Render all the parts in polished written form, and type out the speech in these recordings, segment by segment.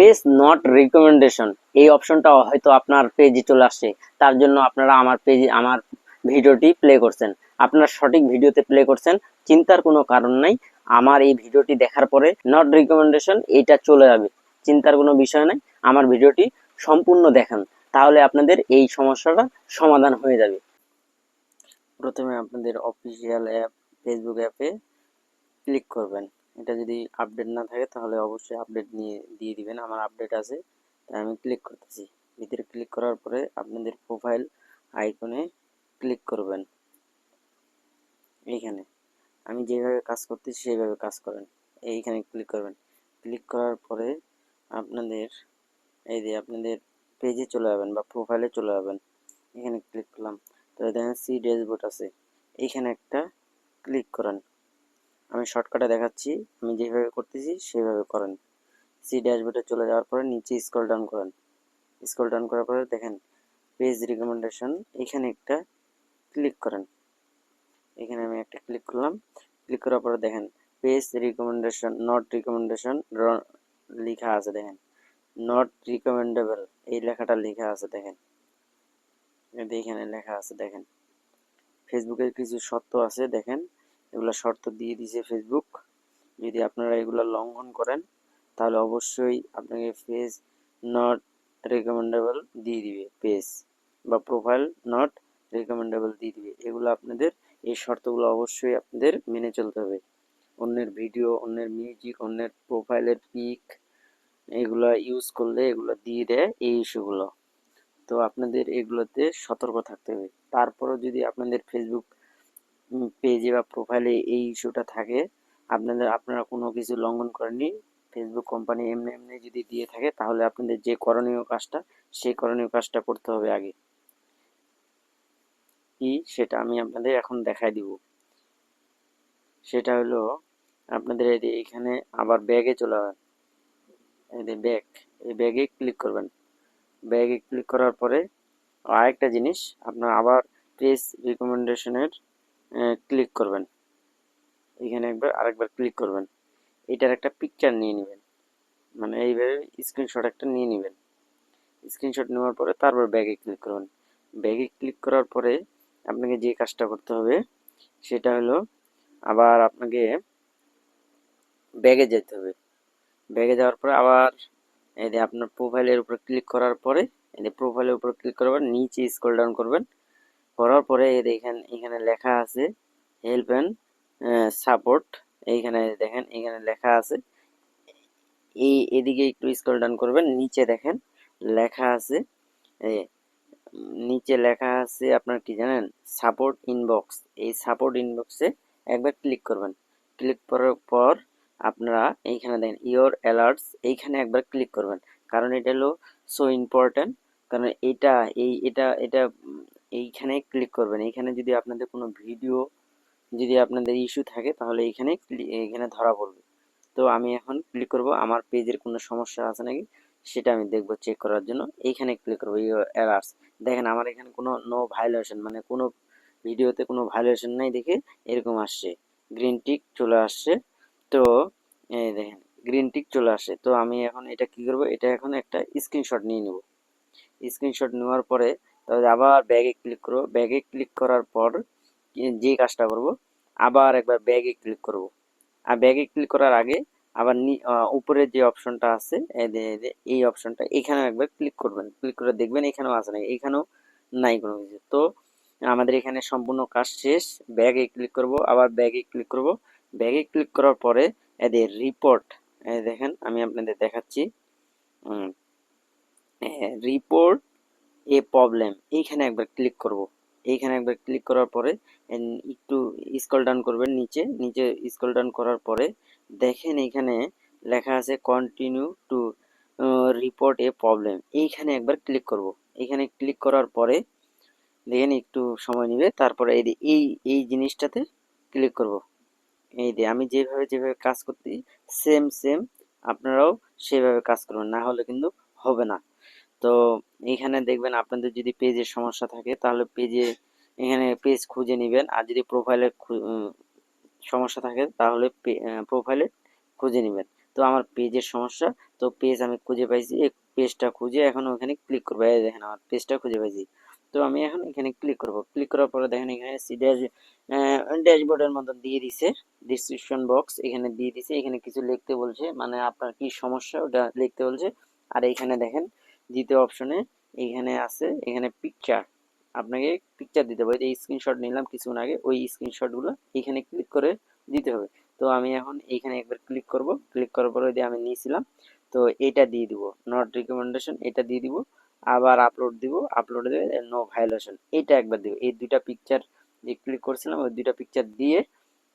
Page not recommendation এই অপশনটা হয়তো আপনার পেজে চলে আসছে, তার জন্য আপনারা আমার ভিডিওটি প্লে করছেন, আপনার সঠিক ভিডিওতে প্লে করছেন, চিন্তার কোনো কারণ নাই। আমার এই ভিডিওটি দেখার পরে নট রিকমেন্ডেশন এইটা চলে যাবে, চিন্তার কোনো বিষয় নাই। আমার ভিডিওটি সম্পূর্ণ দেখান, তাহলে আপনাদের এই সমস্যাটা সমাধান হয়ে যাবে। প্রথমে আপনাদের অফিসিয়াল অ্যাপ ফেসবুক অ্যাপে ক্লিক করবেন। এটা যদি আপডেট না থাকে তাহলে অবশ্যই আপডেট দিয়ে দিবেন। আমার আপডেট আছে, তাই আমি ক্লিক করতেছি। ভিতরে ক্লিক করার পরে আপনাদের প্রোফাইল আইকনে ক্লিক করবেন। এইখানে আমি যেভাবে কাজ করতেছি সেইভাবে কাজ করেন। এইখানে ক্লিক করবেন। ক্লিক করার পরে আপনাদের আপনাদের পেজে চলে যাবেন বা প্রোফাইলে চলে যাবেন। এখানে ক্লিক করলাম, তো দেখেন সি ড্যাশবোর্ড আছে, এইখানে একটা ক্লিক করেন। আমি শর্টকাটে দেখাচ্ছি, আমি যেভাবে করতেছি সেভাবে করেন। সি ড্যাশবোর্ডে চলে যাওয়ার পরে নিচে স্ক্রল ডাউন করেন। স্ক্রল ডাউন করার পরে দেখেন পেজ রিকমেন্ডেশন, এখানে একটা ক্লিক করেন। এখানে আমি একটা ক্লিক করলাম। ক্লিক করার পরে দেখেন পেজ রিকমেন্ডেশন নট রিকমেন্ডেশন লেখা আছে, দেখেন নট রিকমেন্ডেবল এই লেখাটা লেখা আছে, দেখেন এখানে লেখা আছে। দেখেন ফেসবুকের কিছু শর্ত আছে, দেখেন এগুলো শর্ত দিয়ে দিয়েছে ফেসবুক। যদি আপনারা এগুলো লঙ্ঘন করেন তাহলে অবশ্যই আপনাকে পেজ নট রিকমেন্ডেবল দিয়ে দিবে, পেজ বা প্রোফাইল নট রিকমেন্ডেবল দিয়ে দিবে। এগুলো আপনাদের এই শর্তগুলো অবশ্যই আপনাদের মেনে চলতে হবে। অন্যের ভিডিও, অন্যের মিউজিক, অন্যের প্রোফাইলের পিক এগুলো ইউজ করলে এগুলো দিয়ে দেয় এই ইস্যুগুলো। তো আপনাদের এগুলোতে সতর্ক থাকতে হবে। তারপরও যদি আপনাদের ফেসবুক পেজে বা প্রোফাইলে এই ইস্যুটা থাকে, আপনারা কোনো কিছু লঙ্ঘন করেননি, ফেসবুক কোম্পানি এমনি এমনি যদি দিয়ে থাকে, তাহলে আপনাদের যে করণীয় কাজটা সেই করণীয় কাজটা করতে হবে আগে। কি সেটা আমি আপনাদের এখন দেখাই দিব। সেটা হলো আপনাদের এখানে আবার ব্যাগে চলে যাবেন। ব্যাগ, এই ব্যাগে ক্লিক করবেন। ব্যাগে ক্লিক করার পরে আরেকটা জিনিস, আপনার আবার পেজ রিকমেন্ডেশনের ক্লিক করবেন। এখানে আরেকবার ক্লিক করবেন। এটার একটা পিকচার নিয়ে নেবেন, মানে এইভাবে স্ক্রিনশট একটা নিয়ে নেবেন। স্ক্রিনশট নেওয়ার পরে তারপর ব্যাগে ক্লিক করবেন। ব্যাগে ক্লিক করার পরে আপনাকে যে কাজটা করতে হবে সেটা হলো আবার আপনাকে ব্যাগে যেতে হবে। ব্যাগে যাওয়ার পরে আবার আপনার প্রোফাইলের উপর ক্লিক করার পরে প্রোফাইলের উপর ক্লিক করার পর নিচে স্ক্রল ডাউন করবেন। করার পরে এখানে লেখা আছে হেল্প অ্যান্ড সাপোর্ট। এইখানে দেখেন এখানে লেখা আছে, এদিকে একটু স্ক্রল ডাউন করবেন, নিচে দেখেন লেখা আছে, নিচে লেখা আছে আপনার কি জানেন, সাপোর্ট ইনবক্স। এই সাপোর্ট ইনবক্সে একবার ক্লিক করবেন। ক্লিক করার পর আপনারা এইখানে দেখেন ইওর অ্যালার্টস, এইখানে একবার ক্লিক করবেন। কারণ এটা হলো সো ইম্পর্ট্যান্ট, কারণ এটা এইখানে ক্লিক করবেন। এইখানে যদি আপনাদের কোনো ভিডিও যদি আপনাদের ইস্যু থাকে তাহলে এইখানে ধরা পড়বে। তো আমি এখন ক্লিক করব আমার পেজের কোনো সমস্যা আছে নাকি সেটা আমি দেখব চেক করার জন্য। এইখানে ক্লিক করব এরার্স। দেখেন আমার এখানে কোনো নো ভায়োলেশন, মানে কোনো ভিডিওতে কোনো ভায়োলেশন নাই দেখে এরকম আসছে, গ্রিন টিক চলে আসছে। তো এই দেখেন গ্রিন টিক চলে আসছে। তো আমি এখন এটা কি করব, এটা এখন একটা স্ক্রিনশট নিয়ে নেব। স্ক্রিনশট নেওয়ার পরে তাহলে আবার ব্যাগে ক্লিক করব। ব্যাগে ক্লিক করার পর যে কাজটা করব, আবার একবার ব্যাগে ক্লিক করব। আর ব্যাগে ক্লিক করার আগে আবার উপরে যে অপশনটা আছে এই অপশনটা এখানেও একবার ক্লিক করবেন। ক্লিক করে দেখবেন এখানেও আছে না, এখানেও নাই কোনো কিছু। তো আমাদের এখানে সম্পূর্ণ কাজ শেষ। ব্যাগে ক্লিক করব, আবার ব্যাগে ক্লিক করব। ব্যাগে ক্লিক করার পরে এদের রিপোর্ট, দেখেন আমি আপনাদের দেখাচ্ছি, রিপোর্ট এ প্রবলেম, এইখানে একবার ক্লিক করব। এইখানে একবার ক্লিক করার পরে একটু স্ক্রল ডাউন করবেন, নিচে নিচে স্ক্রল ডাউন করার পরে দেখেন এখানে লেখা আছে continue to report A problem, এইখানে একবার ক্লিক করব। এখানে ক্লিক করার পরে দেখেন একটু সময় নেবে, তারপরে এই জিনিসটাতে ক্লিক করব। আমি যেভাবে কাজ করতে সেম সেম আপনারাও সেভাবে কাজ করবেন, না হলে কিন্তু হবে না। তো এখানে দেখবেন আপনাদের যদি পেজের সমস্যা থাকে তাহলে এখানে পেজ খুঁজে নেবেন, আর যদি প্রোফাইলে সমস্যা থাকে তাহলে প্রোফাইলে খুঁজে নেবেন। তো আমার পেজের সমস্যা, তো তো পেজ আমি খুঁজে পাইছি, এই পেজটা খুঁজে এখন ওখানে ক্লিক করবো। এই দেখেন আমার পেজটা খুঁজে পাইছি। তো আমি এখন এখানে ক্লিক করব। ক্লিক করার পরে দেখেন এখানে ড্যাশবোর্ডের মতন দিয়ে দিছে, ডিসক্রিপশন বক্স এখানে দিয়ে দিছে, এখানে কিছু লিখতে বলছে, মানে আপনার কি সমস্যা ওটা লিখতে বলছে। আর এখানে দেখেন দ্বিতীয় অপশনে এখানে আছে, এখানে পিকচার, আপনাকে পিকচার দিতে হবে। এই স্ক্রিনশট নিলাম কিছুক্ষণ আগে, ওই স্ক্রিনশটগুলো এখানে ক্লিক করে দিতে হবে। তো আমি এখন এইখানে একবার ক্লিক করব। ক্লিক করার পরে ওই যে আমি নিয়েছিলাম, তো এটা দিয়ে দিব, নট রিকমেন্ডেশন এটা দিয়ে দিব। আবার আপলোড দিব, আপলোড দিয়ে নো ভায়োলেশন এটা একবার দিব। এই দুইটা পিকচার যে ক্লিক করছিলাম ওই দুইটা পিকচার দিয়ে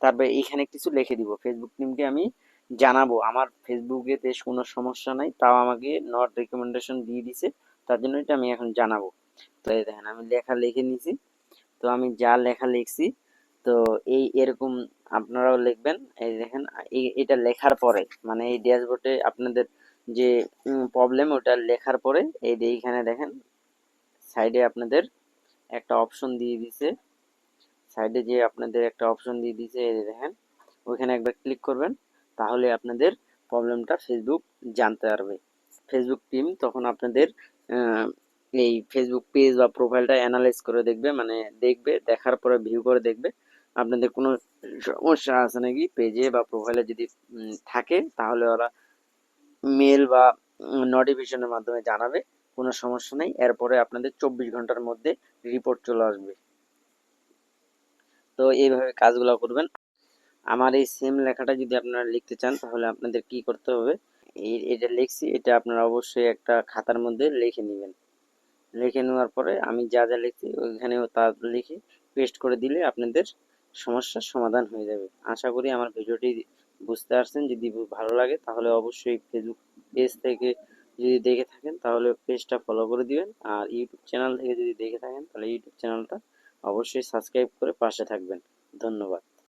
তারপরে এইখানে কিছু লিখে দিব। ফেসবুক টিমকে আমি জানাবো আমার ফেসবুকে বেশ কোনো সমস্যা নাই, তাও আমাকে নট রিকমেন্ডেশন দিয়ে দিছে, তার জন্য এটা আমি এখন জানাবো। তো এই দেখেন আমি লেখা লিখে নিছি। তো আমি যা লেখা লিখছি, তো এই এরকম আপনারাও লিখবেন। এই দেখেন এটা লেখার পরে মানে এই ড্যাশবোর্ডে আপনাদের যে প্রবলেম ওটা লেখার পরে এই যে এইখানে দেখেন সাইডে আপনাদের একটা অপশন দিয়ে দিছে, সাইডে যে আপনাদের একটা অপশন দিয়ে দিছে এই যে দেখেন, ওইখানে একবার ক্লিক করবেন, তাহলে আপনাদের প্রবলেমটা ফেসবুক জানতে পারবে। ফেসবুক টিম তখন আপনাদের আহ, এই ফেসবুক পেজ বা প্রোফাইলটা অ্যানালাইজ করে দেখবে, মানে দেখবে, দেখার পরে ভিউ করে দেখবে আপনাদের কোনো সমস্যা আছে নাকি পেজে বা প্রোফাইলে। যদি থাকে তাহলে ওরা মেল বা নোটিফিকেশনের মাধ্যমে জানাবে, কোনো সমস্যা নেই। এরপরে আপনাদের 24 ঘন্টার মধ্যে রিপোর্ট চলে আসবে। তো এইভাবে কাজগুলো করবেন। আমার এই সেম লেখাটা যদি আপনারা লিখতে চান তাহলে আপনাদের কি করতে হবে, এটা লিখছি, এটা আপনারা অবশ্যই একটা খাতার মধ্যে লিখে নেবেন। লিখে নেওয়ার পরে আমি যা যা লিখছি ওইখানেও তা লিখে পেস্ট করে দিলে আপনাদের সমস্যার সমাধান হয়ে যাবে। আশা করি আমার ভিডিওটি বুঝতে পারছেন। যদি ভালো লাগে তাহলে অবশ্যই ফেসবুক পেজ থেকে যদি দেখে থাকেন তাহলে পেজটা ফলো করে দিবেন, আর ইউটিউব চ্যানেল থেকে যদি দেখে থাকেন তাহলে ইউটিউব চ্যানেলটা অবশ্যই সাবস্ক্রাইব করে পাশে থাকবেন। ধন্যবাদ।